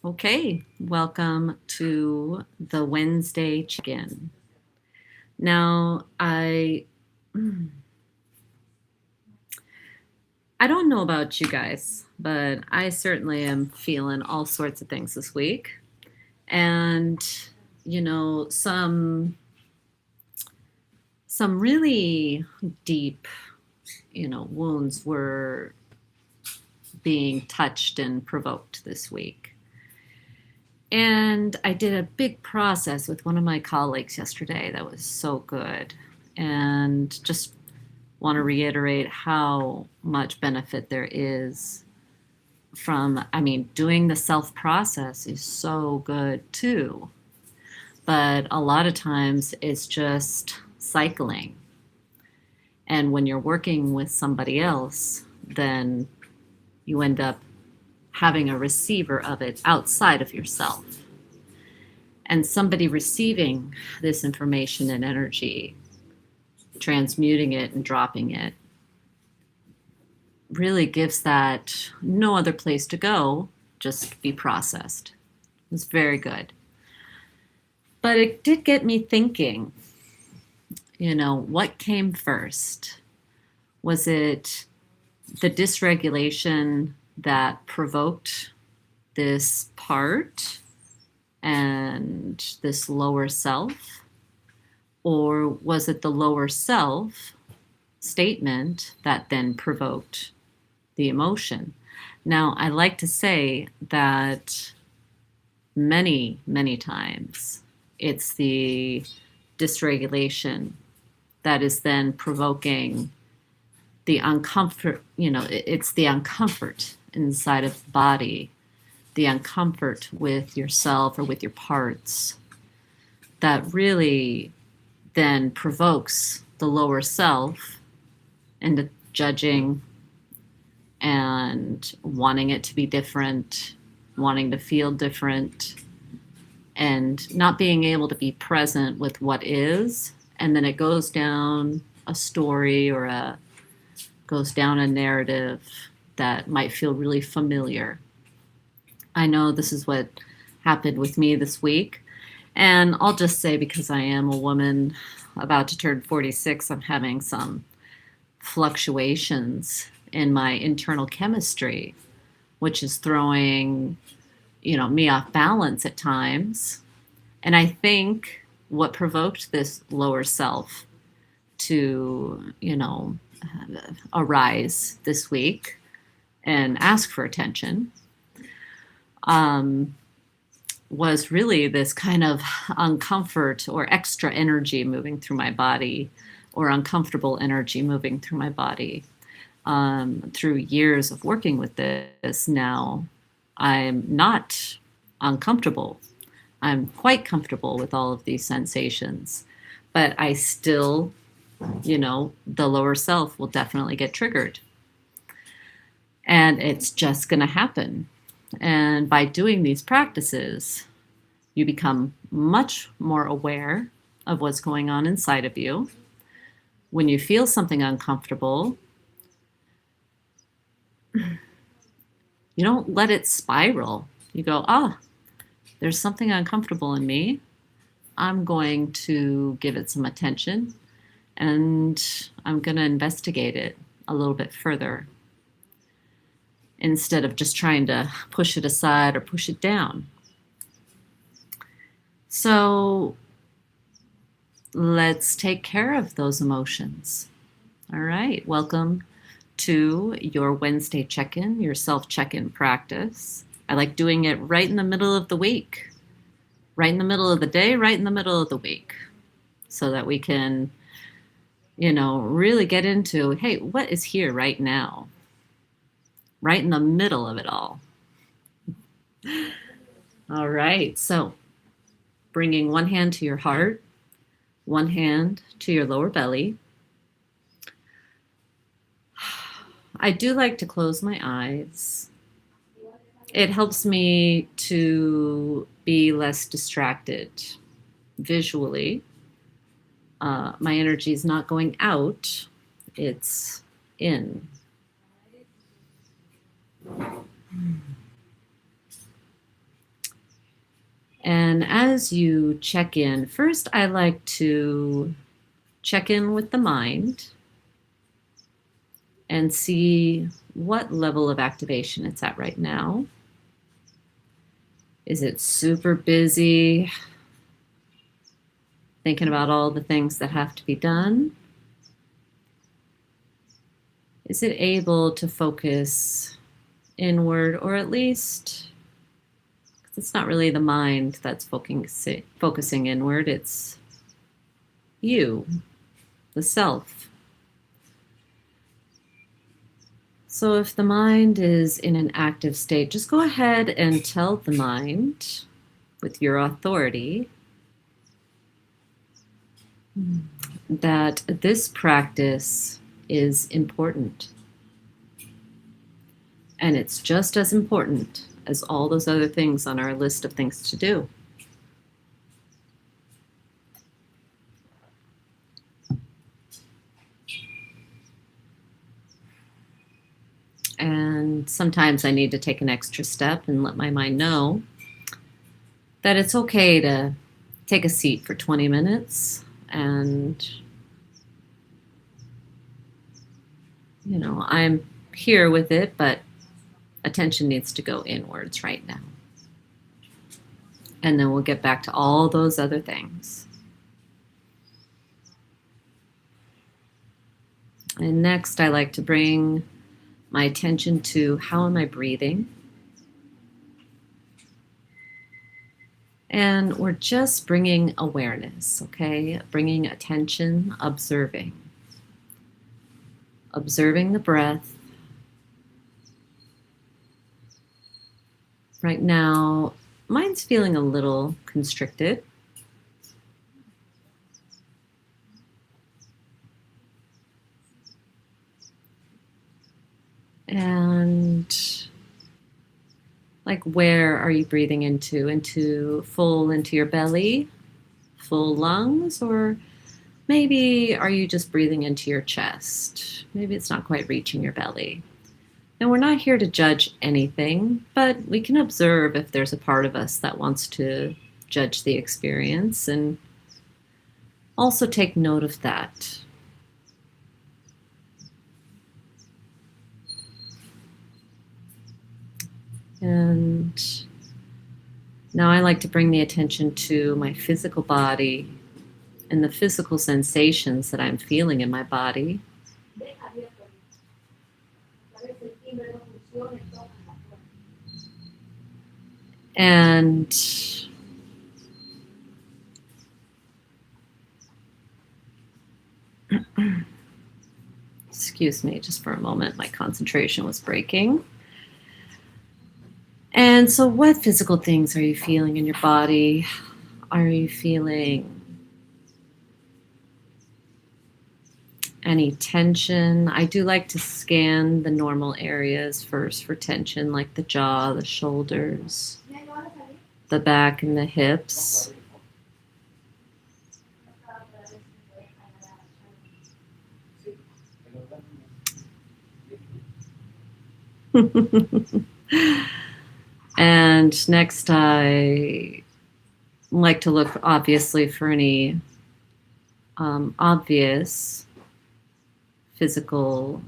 Okay, welcome to the Wednesday check-in. Now, I don't know about you guys, but I certainly am feeling all sorts of things this week. And some really deep, wounds were being touched and provoked this week. And I did a big process with one of my colleagues yesterday that was so good. And just want to reiterate how much benefit there is doing the self process is so good too. But a lot of times it's just cycling. And when you're working with somebody else, then you end up having a receiver of it outside of yourself. And somebody receiving this information and energy, transmuting it and dropping it, really gives that no other place to go, just be processed. It's very good. But it did get me thinking, what came first? Was it the dysregulation that provoked this part and this lower self? Or was it the lower self statement that then provoked the emotion? Now, I like to say that many, many times it's the dysregulation that is then provoking the uncomfort. It's the uncomfort inside of the body, the uncomfort with yourself or with your parts that really then provokes the lower self into judging and wanting it to be different, wanting to feel different, and not being able to be present with what is. And then it goes down a story or goes down a narrative that might feel really familiar. I know this is what happened with me this week. And I'll just say, because I am a woman about to turn 46, I'm having some fluctuations in my internal chemistry, which is throwing, me off balance at times. And I think what provoked this lower self to, arise this week and ask for attention was really this kind of uncomfort or extra energy moving through my body, or uncomfortable energy moving through my body. Through years of working with this now, I'm not uncomfortable. I'm quite comfortable with all of these sensations, but I still, the lower self will definitely get triggered. And it's just going to happen. And by doing these practices, you become much more aware of what's going on inside of you. When you feel something uncomfortable, you don't let it spiral. You go, there's something uncomfortable in me. I'm going to give it some attention and I'm going to investigate it a little bit further, instead of just trying to push it aside or push it down. So let's take care of those emotions. All right, welcome to your Wednesday check-in, your self-check-in practice. I like doing it right in the middle of the week, right in the middle of the day, right in the middle of the week, so that we can, really get into, hey, what is here right now? Right in the middle of it all. All right, so bringing one hand to your heart, one hand to your lower belly. I do like to close my eyes. It helps me to be less distracted visually. My energy is not going out, it's in. as you check in, first I like to check in with the mind and see what level of activation it's at right now. Is it super busy, thinking about all the things that have to be done? Is it able to focus inward, or at least, it's not really the mind that's focusing inward, it's you, the self. So if the mind is in an active state, just go ahead and tell the mind with your authority that this practice is important. And it's just as important as all those other things on our list of things to do. And sometimes I need to take an extra step and let my mind know that it's okay to take a seat for 20 minutes and, I'm here with it, but attention needs to go inwards right now. And then we'll get back to all those other things. And next, I like to bring my attention to how am I breathing? And we're just bringing awareness, okay? Bringing attention, observing. Observing the breath. Right now, mine's feeling a little constricted. And like, where are you breathing into? Into your belly, full lungs, or maybe are you just breathing into your chest? Maybe it's not quite reaching your belly. And we're not here to judge anything, but we can observe if there's a part of us that wants to judge the experience, and also take note of that. And now I like to bring the attention to my physical body and the physical sensations that I'm feeling in my body. And excuse me, just for a moment, my concentration was breaking. And so what physical things are you feeling in your body? Are you feeling any tension? I do like to scan the normal areas first for tension, like the jaw, the shoulders, the back, and the hips. And next, I like to look, obviously, for any obvious physical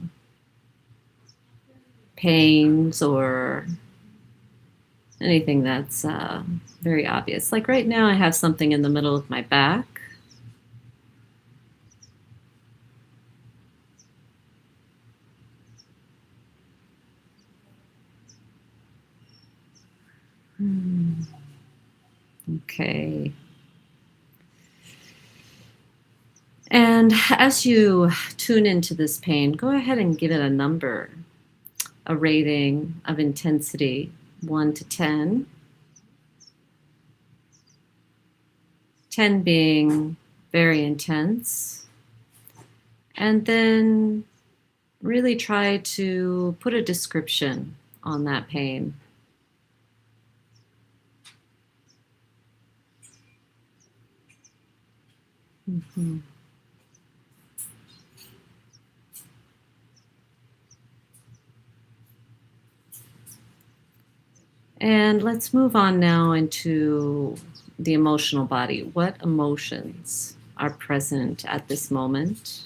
pains or anything that's very obvious. Like right now, I have something in the middle of my back. Okay. And as you tune into this pain, go ahead and give it a number, a rating of intensity, 1 to 10. 10 being very intense. And then really try to put a description on that pain. Mm-hmm. And let's move on now into the emotional body. What emotions are present at this moment?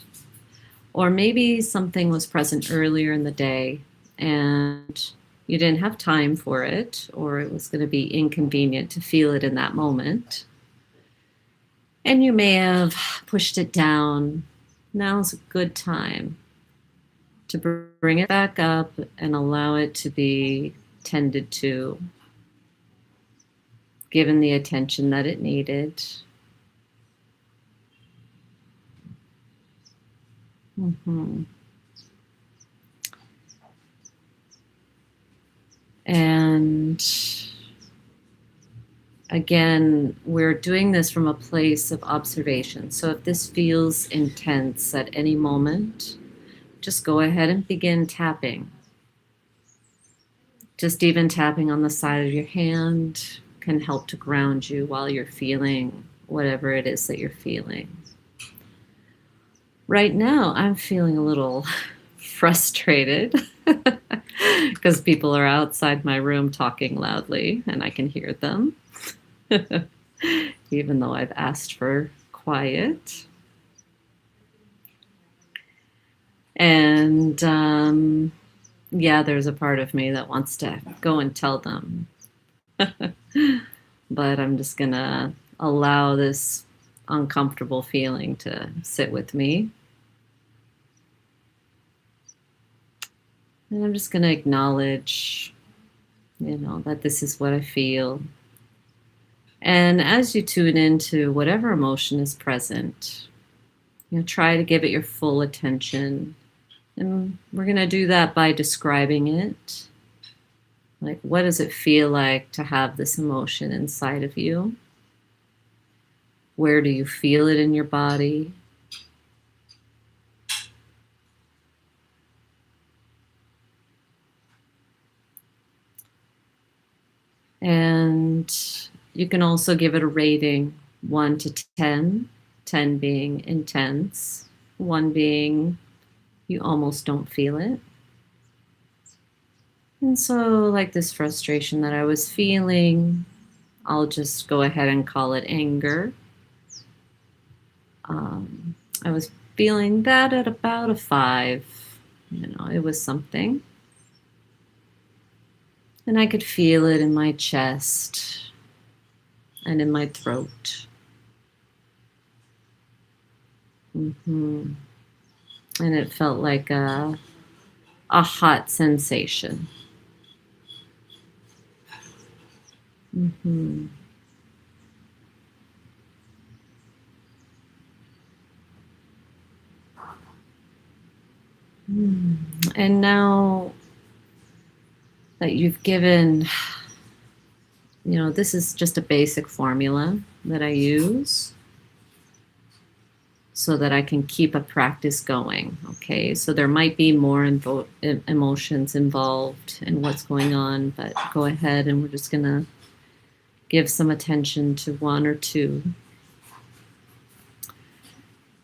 Or maybe something was present earlier in the day and you didn't have time for it, or it was going to be inconvenient to feel it in that moment. And you may have pushed it down. Now's a good time to bring it back up and allow it to be tended to, given the attention that it needed. Mm-hmm. And again, we're doing this from a place of observation. So if this feels intense at any moment, just go ahead and begin tapping. Just even tapping on the side of your hand can help to ground you while you're feeling whatever it is that you're feeling. Right now, I'm feeling a little frustrated because people are outside my room talking loudly and I can hear them, even though I've asked for quiet. And yeah, there's a part of me that wants to go and tell them. But I'm just going to allow this uncomfortable feeling to sit with me. And I'm just going to acknowledge, that this is what I feel. And as you tune into whatever emotion is present, try to give it your full attention. And we're going to do that by describing it. Like, what does it feel like to have this emotion inside of you? Where do you feel it in your body? And you can also give it a rating, 1 to 10, 10 being intense, 1 being you almost don't feel it. And so, like this frustration that I was feeling, I'll just go ahead and call it anger. I was feeling that at about a 5. It was something. And I could feel it in my chest and in my throat. And it felt like a hot sensation. And now that you've given, this is just a basic formula that I use so that I can keep a practice going, okay? So there might be more emotions involved in what's going on, but go ahead and we're just going to give some attention to 1 or 2.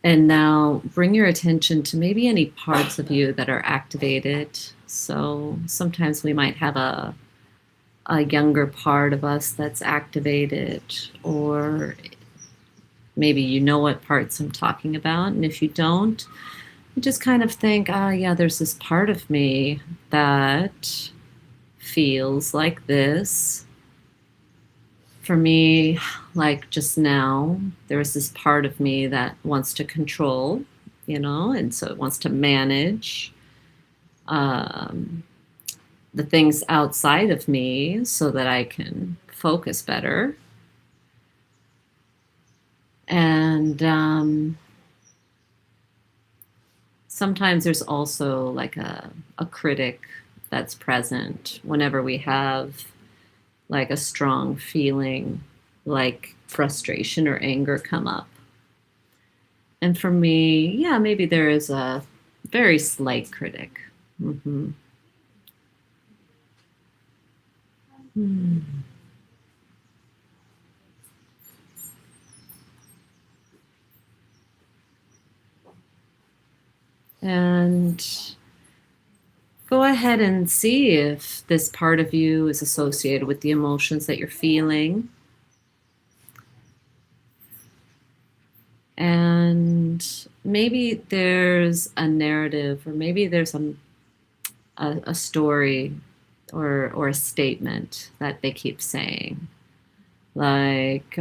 And now bring your attention to maybe any parts of you that are activated. So sometimes we might have a younger part of us that's activated, or maybe you know what parts I'm talking about. And if you don't, you just kind of think, yeah, there's this part of me that feels like this. For me, like just now, there's this part of me that wants to control, and so it wants to manage the things outside of me so that I can focus better. And sometimes there's also like a critic that's present whenever we have like a strong feeling like frustration or anger come up. And for me, yeah, maybe there is a very slight critic. And go ahead and see if this part of you is associated with the emotions that you're feeling. And maybe there's a narrative, or maybe there's a story or a statement that they keep saying. Like,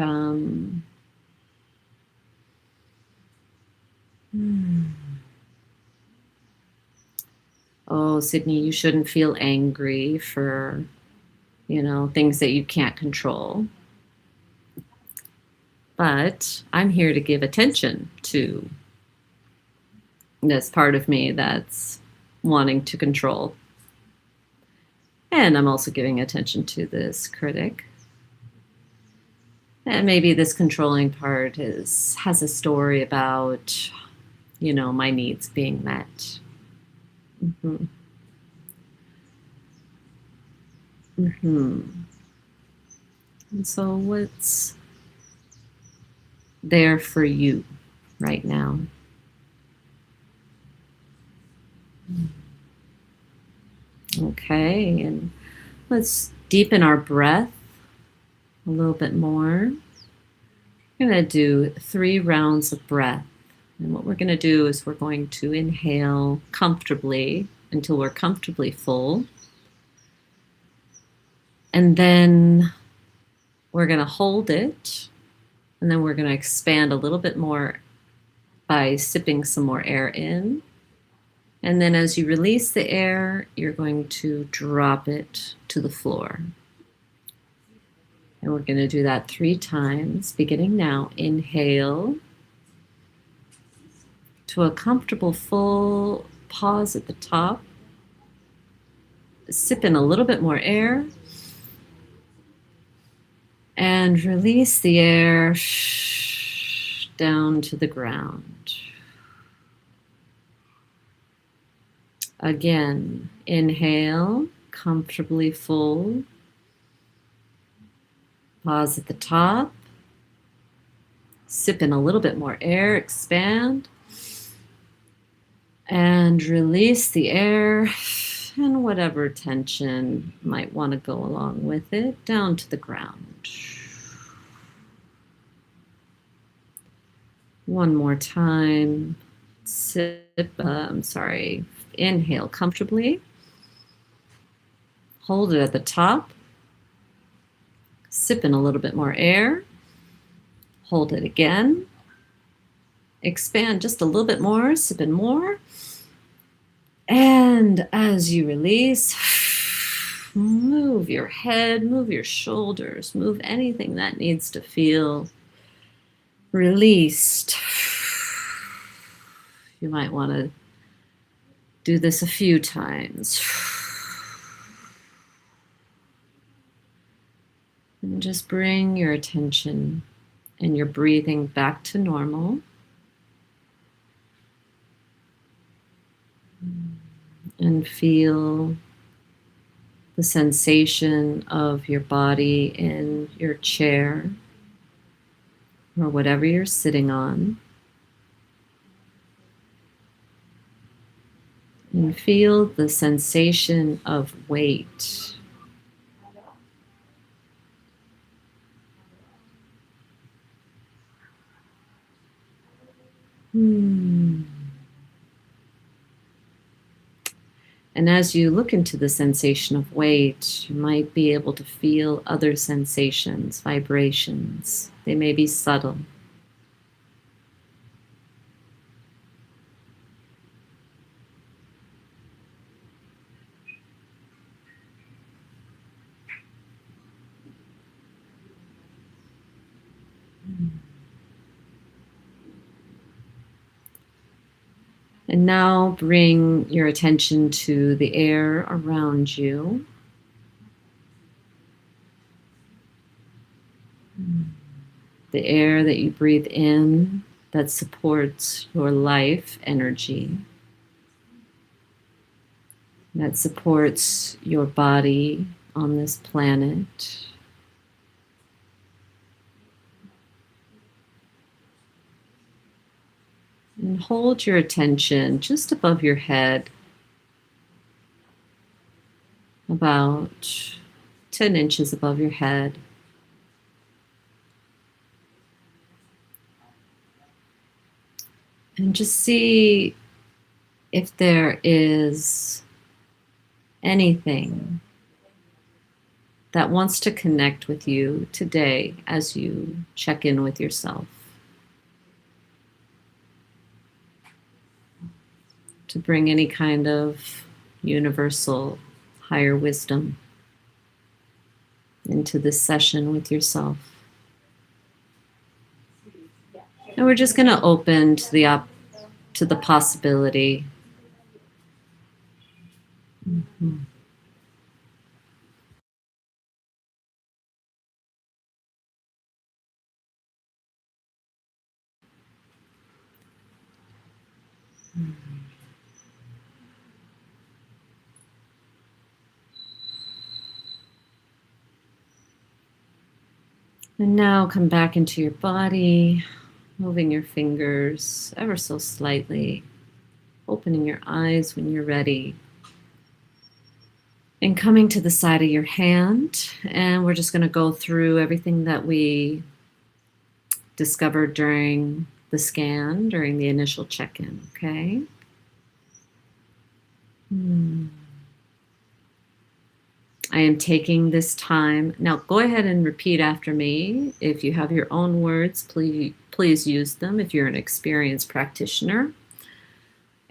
oh, Sydney, you shouldn't feel angry for, things that you can't control. But I'm here to give attention to this part of me that's wanting to control. And I'm also giving attention to this critic. And maybe this controlling part has a story about, my needs being met. Mm-hmm. Mm-hmm. And so what's there for you right now? Okay, and let's deepen our breath a little bit more. We're going to do 3 rounds of breath. And what we're going to do is we're going to inhale comfortably until we're comfortably full. And then we're going to hold it. And then we're going to expand a little bit more by sipping some more air in. And then as you release the air, you're going to drop it to the floor. And we're going to do that 3 times, beginning now. Inhale to a comfortable full. Pause at the top. Sip in a little bit more air. And release the air down to the ground. Again, inhale, comfortably full. Pause at the top. Sip in a little bit more air, expand. And release the air and whatever tension might want to go along with it down to the ground. One more time. Inhale comfortably. Hold it at the top. Sip in a little bit more air. Hold it again. Expand just a little bit more. Sip in more. And as you release, move your head, move your shoulders, move anything that needs to feel released. You might want to do this a few times. And just bring your attention and your breathing back to normal. And feel the sensation of your body in your chair or whatever you're sitting on. And feel the sensation of weight. And as you look into the sensation of weight, you might be able to feel other sensations, vibrations. They may be subtle. And now bring your attention to the air around you. The air that you breathe in that supports your life energy, that supports your body on this planet. And hold your attention just above your head, about 10 inches above your head. And just see if there is anything that wants to connect with you today as you check in with yourself, to bring any kind of universal higher wisdom into this session with yourself. And we're just going to open to the possibility. Mm-hmm. And now come back into your body, moving your fingers ever so slightly, opening your eyes when you're ready, and coming to the side of your hand. And we're just going to go through everything that we discovered during the scan, during the initial check-in, okay? I am taking this time. Now go ahead and repeat after me. If you have your own words, please use them if you're an experienced practitioner.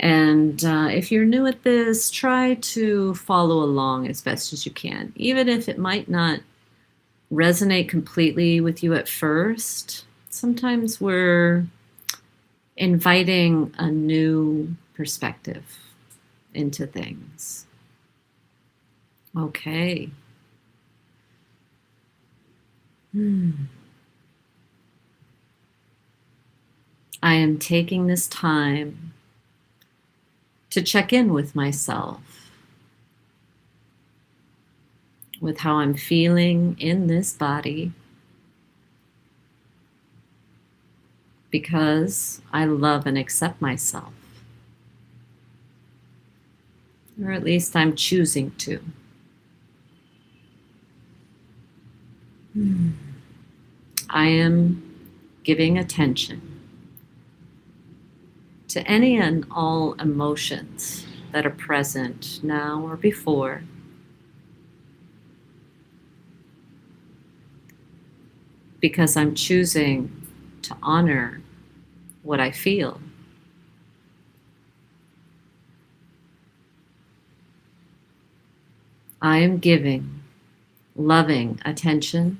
And if you're new at this, try to follow along as best as you can. Even if it might not resonate completely with you at first, sometimes we're inviting a new perspective into things. Okay. I am taking this time to check in with myself, with how I'm feeling in this body, because I love and accept myself. Or at least I'm choosing to. I am giving attention to any and all emotions that are present now or before, because I'm choosing to honor what I feel. I am giving loving attention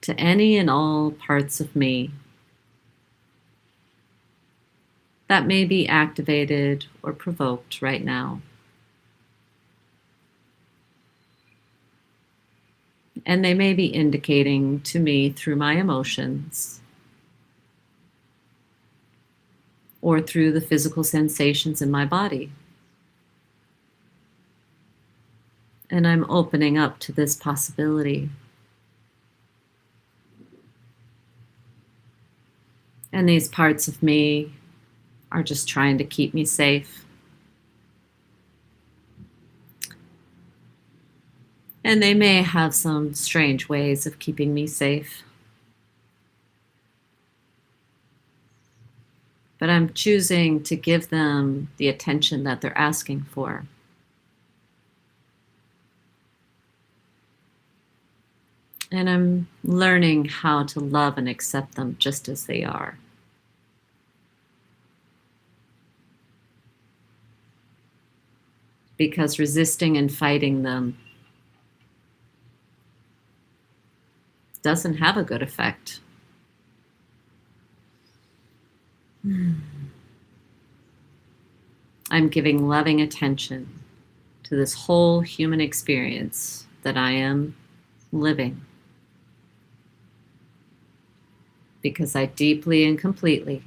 to any and all parts of me that may be activated or provoked right now. And they may be indicating to me through my emotions or through the physical sensations in my body. And I'm opening up to this possibility. And these parts of me are just trying to keep me safe. And they may have some strange ways of keeping me safe. But I'm choosing to give them the attention that they're asking for. And I'm learning how to love and accept them just as they are. Because resisting and fighting them doesn't have a good effect. I'm giving loving attention to this whole human experience that I am living, because I deeply and completely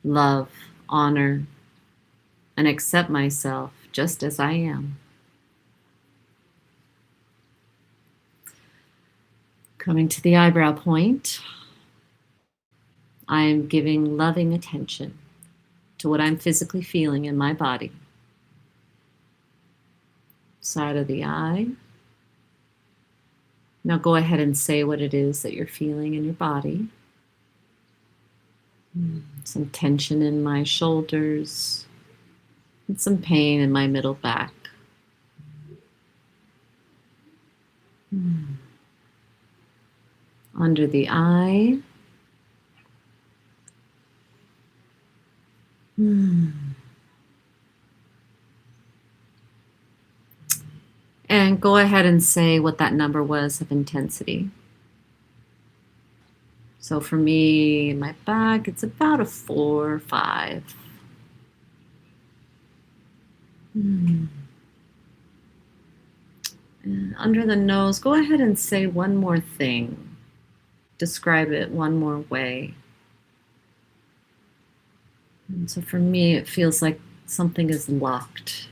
love, honor, and accept myself just as I am. Coming to the eyebrow point, I am giving loving attention to what I'm physically feeling in my body. Side of the eye. Now go ahead and say what it is that you're feeling in your body. Some tension in my shoulders and some pain in my middle back. Under the eye. And go ahead and say what that number was of intensity. So for me, my back, it's about a 4 or 5. And under the nose, go ahead and say one more thing. Describe it one more way. And so for me, it feels like something is locked.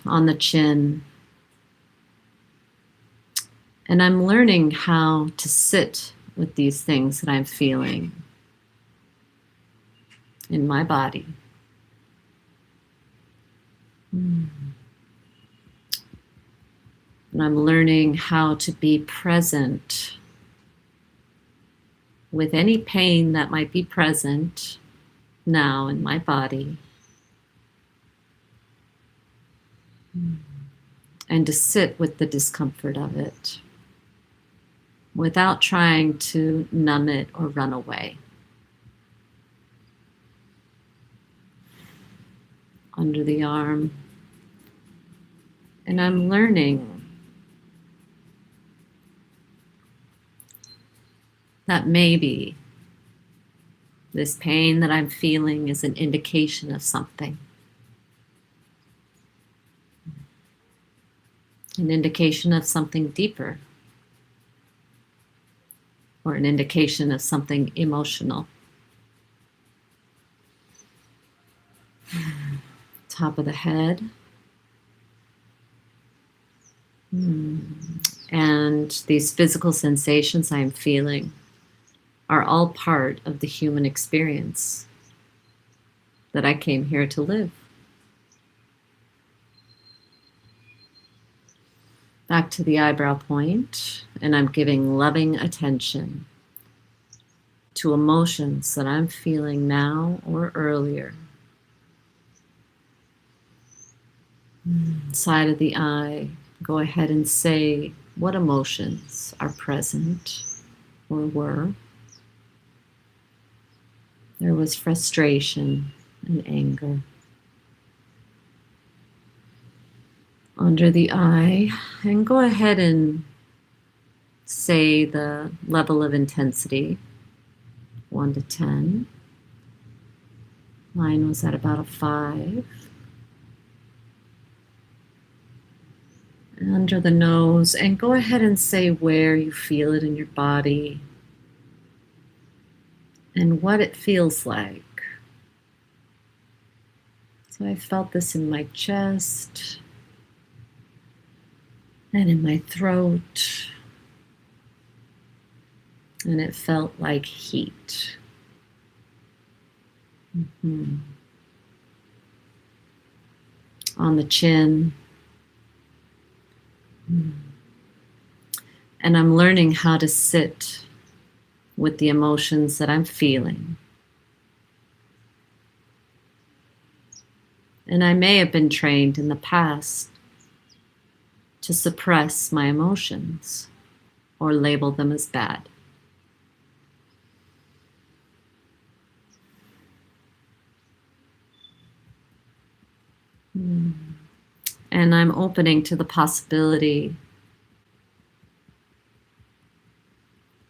On the chin. And I'm learning how to sit with these things that I'm feeling in my body. And I'm learning how to be present with any pain that might be present now in my body. And to sit with the discomfort of it without trying to numb it or run away. Under the arm. And I'm learning that maybe this pain that I'm feeling is an indication of something. An indication of something deeper. Or an indication of something emotional. Top of the head. And these physical sensations I'm feeling are all part of the human experience that I came here to live. Back to the eyebrow point, and I'm giving loving attention to emotions that I'm feeling now or earlier. Side of the eye, go ahead and say what emotions are present or were. There was frustration and anger. Under the eye, and go ahead and say the level of intensity, 1 to 10. Mine was at about a 5. Under the nose, and go ahead and say where you feel it in your body and what it feels like. So I felt this in my chest and in my throat, and it felt like heat. On the chin. And I'm learning how to sit with the emotions that I'm feeling. And I may have been trained in the past to suppress my emotions or label them as bad. And I'm opening to the possibility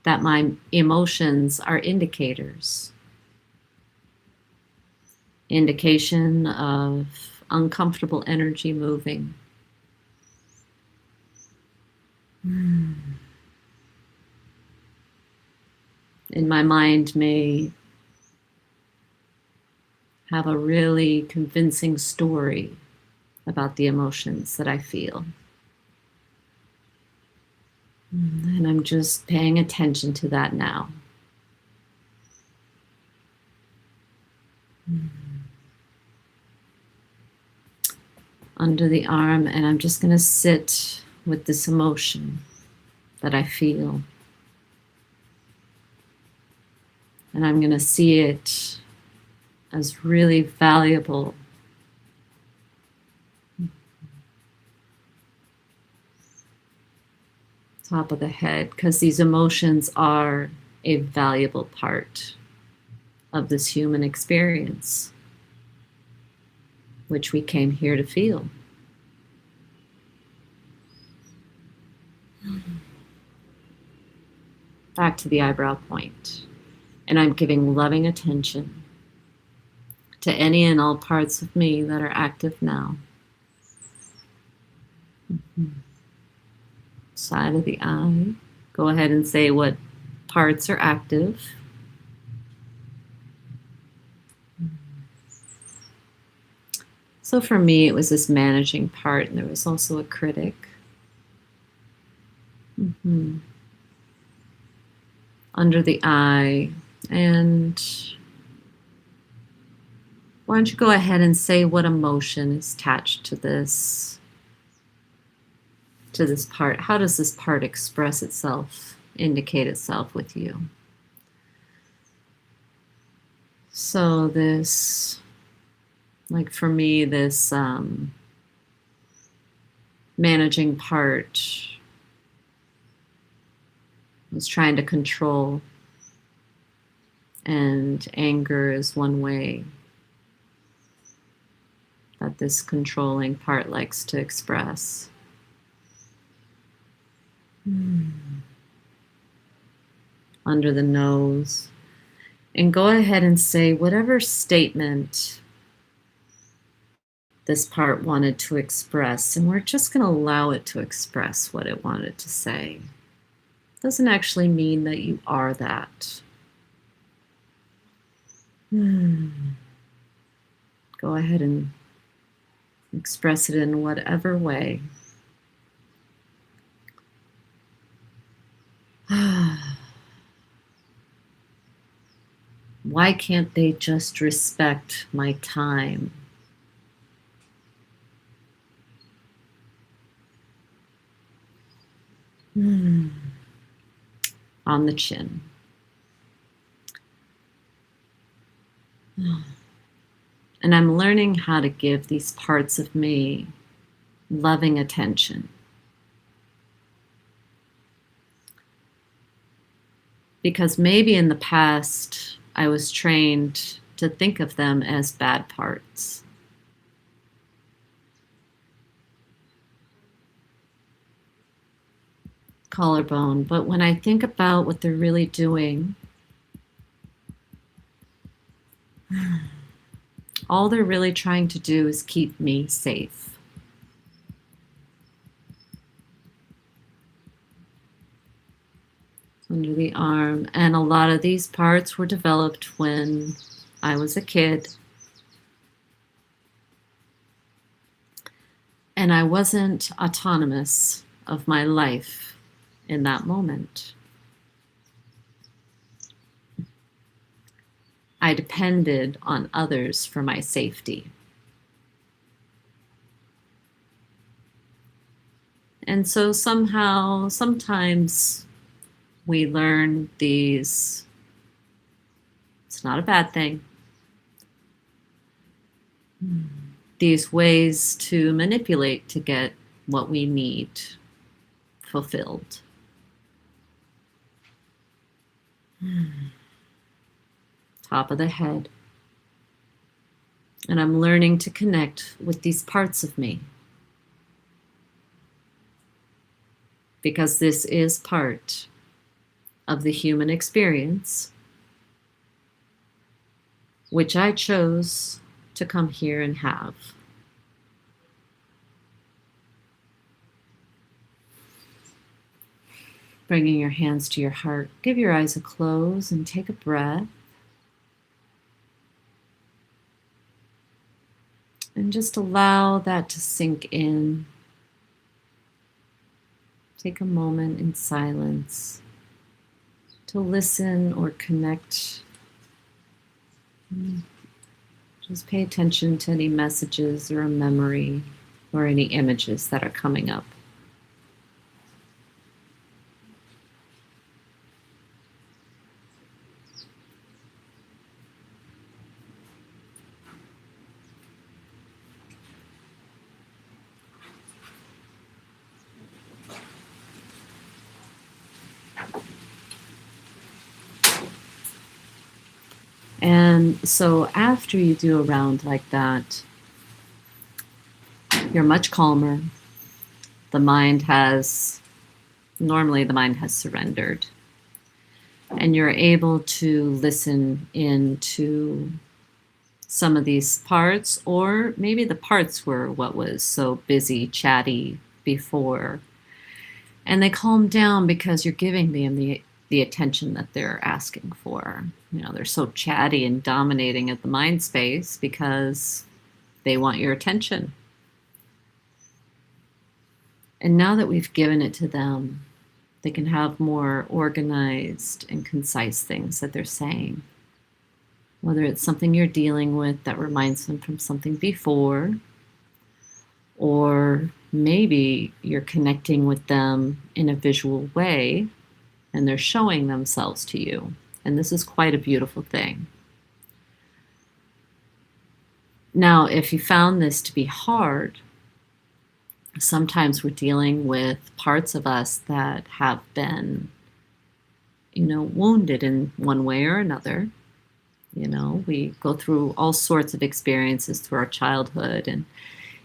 that my emotions are indicators. Indication of uncomfortable energy moving. In my mind may have a really convincing story about the emotions that I feel. And I'm just paying attention to that now. Under the arm, and I'm just going to sit with this emotion that I feel. And I'm going to see it as really valuable. Top of the head, because these emotions are a valuable part of this human experience, which we came here to feel. Back to the eyebrow point. And I'm giving loving attention to any and all parts of me that are active now. Side of the eye. Go ahead and say what parts are active. So for me, it was this managing part, and there was also a critic. Under the eye. And why don't you go ahead and say what emotion is attached to this part? How does this part express itself, indicate itself with you? So this, like for me, this managing part was trying to control, and anger is one way that this controlling part likes to express. Under the nose. And go ahead and say whatever statement this part wanted to express, and we're just going to allow it to express what it wanted to say. Doesn't actually mean that you are that. Go ahead and express it in whatever way. Why can't they just respect my time? On the chin. And I'm learning how to give these parts of me loving attention. Because maybe in the past, I was trained to think of them as bad parts. Collarbone. But when I think about what they're really doing, all they're really trying to do is keep me safe. Under the arm. And a lot of these parts were developed when I was a kid. And I wasn't autonomous of my life in that moment. I depended on others for my safety. And so somehow, sometimes we learn these, it's not a bad thing, these ways to manipulate to get what we need fulfilled. Top of the head. And I'm learning to connect with these parts of me. Because this is part of the human experience, which I chose to come here and have. Bringing your hands to your heart, give your eyes a close and take a breath. And just allow that to sink in. Take a moment in silence to listen or connect. Just pay attention to any messages or a memory or any images that are coming up. And so after you do a round like that, you're much calmer. The mind has, normally the mind has surrendered. And you're able to listen into some of these parts, or maybe the parts were what was so busy, chatty before. And they calm down because you're giving them the attention that they're asking for. You know, they're so chatty and dominating at the mind space because they want your attention. And now that we've given it to them, they can have more organized and concise things that they're saying. Whether it's something you're dealing with that reminds them from something before, or maybe you're connecting with them in a visual way and they're showing themselves to you. And this is quite a beautiful thing. Now, if you found this to be hard, sometimes we're dealing with parts of us that have been, wounded in one way or another. We go through all sorts of experiences through our childhood, and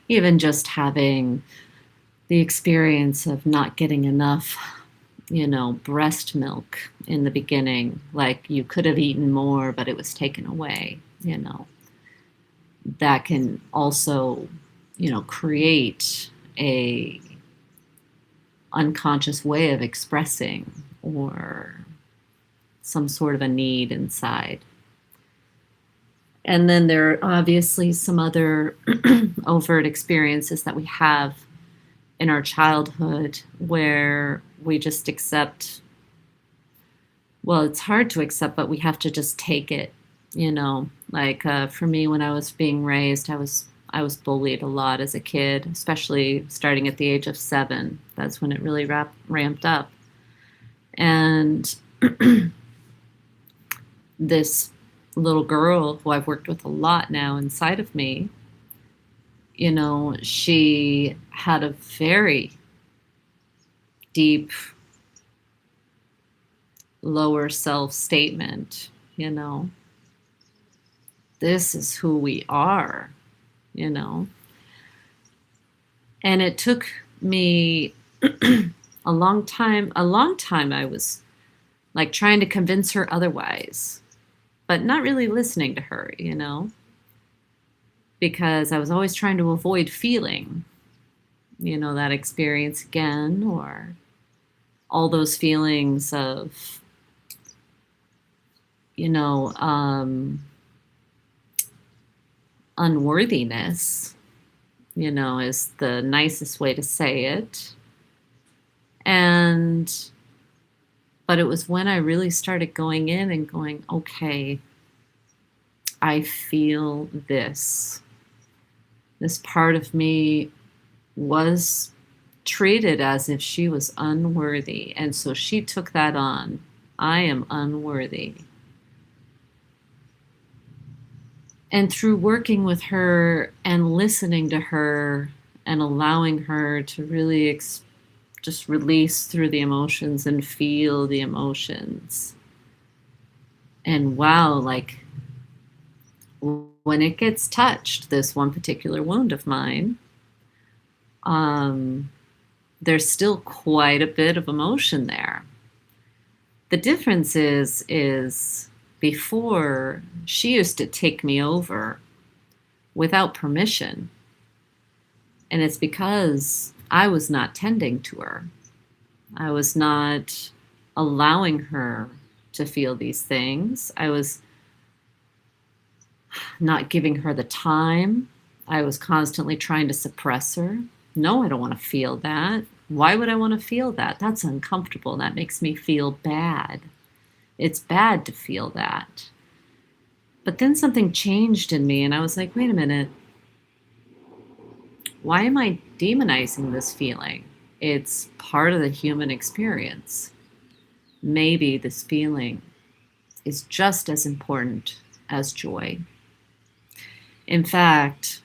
even just having the experience of not getting enough, breast milk in the beginning, like you could have eaten more, but it was taken away, that can also, create a unconscious way of expressing or some sort of a need inside. And then there are obviously some other overt experiences that we have in our childhood where we just accept, well, it's hard to accept, but we have to just take it, like for me, when I was being raised, I was bullied a lot as a kid, especially starting at the age of 7. That's when it really ramped up. And this little girl who I've worked with a lot now inside of me, she had a very deep lower self statement, this is who we are, and it took me a long time I was like trying to convince her otherwise, but not really listening to her, because I was always trying to avoid feeling, that experience again, or all those feelings of, unworthiness, is the nicest way to say it. But it was when I really started going in and going, okay, I feel this. This part of me was treated as if she was unworthy. And so she took that on. I am unworthy. And through working with her and listening to her and allowing her to really just release through the emotions and feel the emotions. And wow, like when it gets touched, this one particular wound of mine, there's still quite a bit of emotion there. The difference is before, she used to take me over without permission. And it's because I was not tending to her. I was not allowing her to feel these things. I was not giving her the time. I was constantly trying to suppress her. No, I don't want to feel that. Why would I want to feel that? That's uncomfortable. That makes me feel bad. It's bad to feel that. But then something changed in me, and I was like, wait a minute. Why am I demonizing this feeling? It's part of the human experience. Maybe this feeling is just as important as joy. In fact,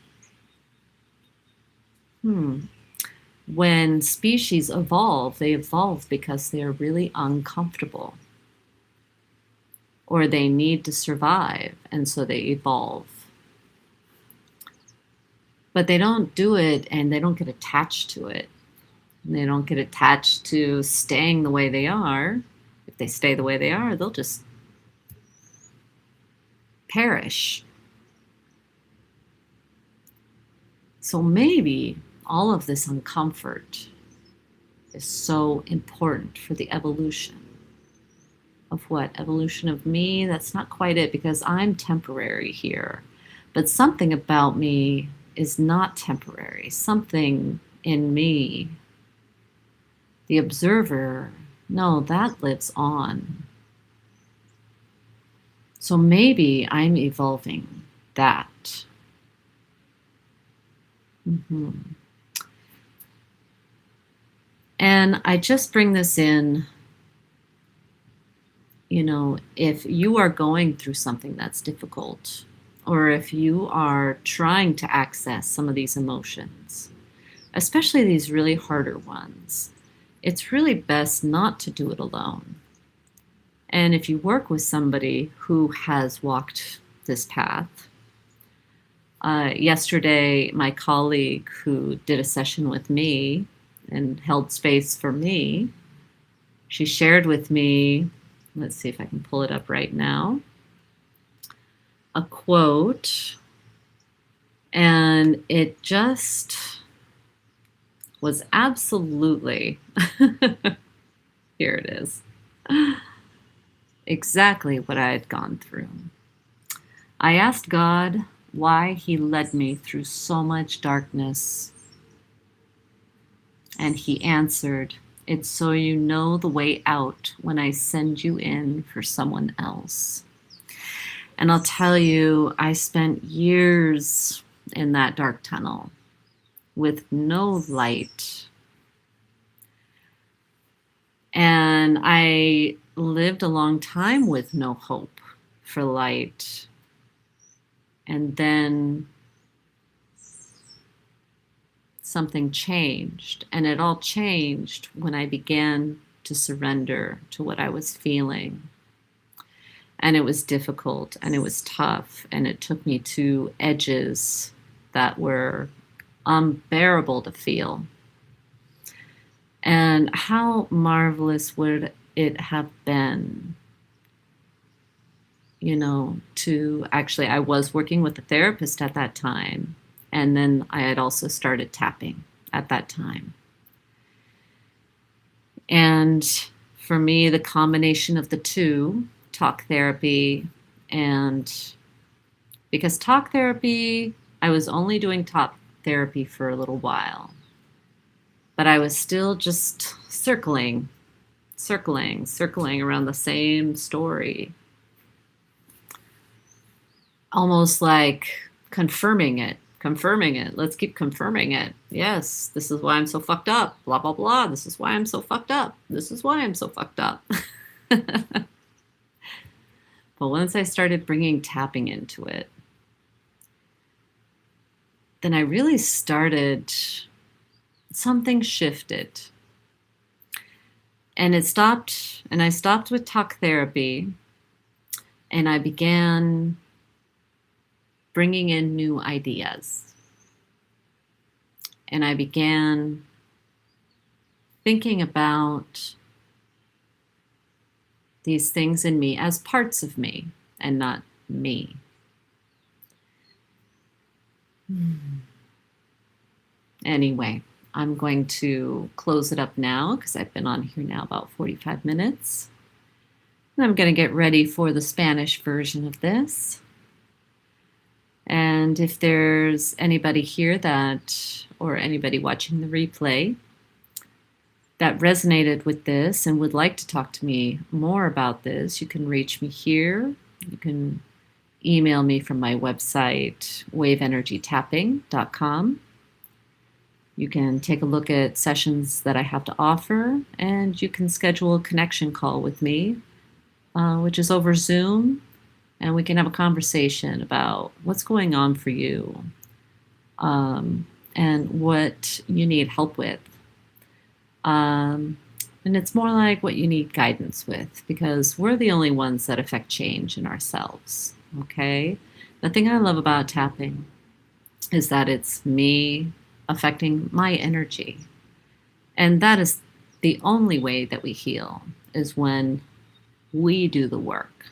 when species evolve, they evolve because they are really uncomfortable. or they need to survive, and so they evolve. But they don't do it and they don't get attached to it. They don't get attached to staying the way they are. If they stay the way they are, they'll just perish. So maybe all of this uncomfort is so important for the evolution of what? Evolution of me? That's not quite it, because I'm temporary here. But something about me is not temporary. Something in me, the observer, no, that lives on. So maybe I'm evolving that. And I just bring this in, if you are going through something that's difficult, or if you are trying to access some of these emotions, especially these really harder ones, it's really best not to do it alone. And if you work with somebody who has walked this path, yesterday, my colleague who did a session with me and held space for me, she shared with me, let's see if I can pull it up right now, a quote, and it just was absolutely, here it is, exactly what I had gone through. I asked God why He led me through so much darkness, and He answered, "It's so you know the way out when I send you in for someone else." And I'll tell you, I spent years in that dark tunnel with no light. And I lived a long time with no hope for light. And then something changed. And it all changed when I began to surrender to what I was feeling. And it was difficult and it was tough. And it took me to edges that were unbearable to feel. And how marvelous would it have been, to actually, I was working with a therapist at that time. And then I had also started tapping at that time. And for me, the combination of the two, talk therapy, and because talk therapy, I was only doing talk therapy for a little while, but I was still just circling around the same story, almost like confirming it. Let's keep confirming it. Yes, this is why I'm so fucked up. Blah, blah, blah. This is why I'm so fucked up. This is why I'm so fucked up. But once I started bringing tapping into it, then I really started, something shifted. And I stopped with talk therapy, and I began bringing in new ideas. And I began thinking about these things in me as parts of me and not me. Anyway, I'm going to close it up now because I've been on here now about 45 minutes. And I'm going to get ready for the Spanish version of this. And if there's anybody here or anybody watching the replay that resonated with this and would like to talk to me more about this, you can reach me here. You can email me from my website, waveenergytapping.com. You can take a look at sessions that I have to offer, and you can schedule a connection call with me, which is over Zoom. And we can have a conversation about what's going on for you, and what you need help with. And it's more like what you need guidance with, because we're the only ones that affect change in ourselves. Okay? The thing I love about tapping is that it's me affecting my energy. And that is the only way that we heal, is when we do the work.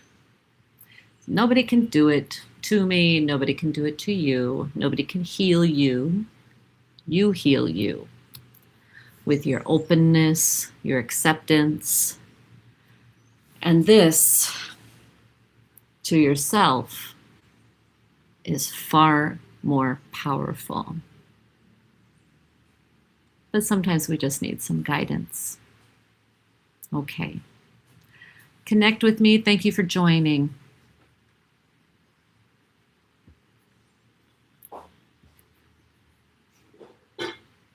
Nobody can do it to me. Nobody can do it to you. Nobody can heal you. You heal you with your openness, your acceptance. And this to yourself is far more powerful. But sometimes we just need some guidance. Okay. Connect with me. Thank you for joining.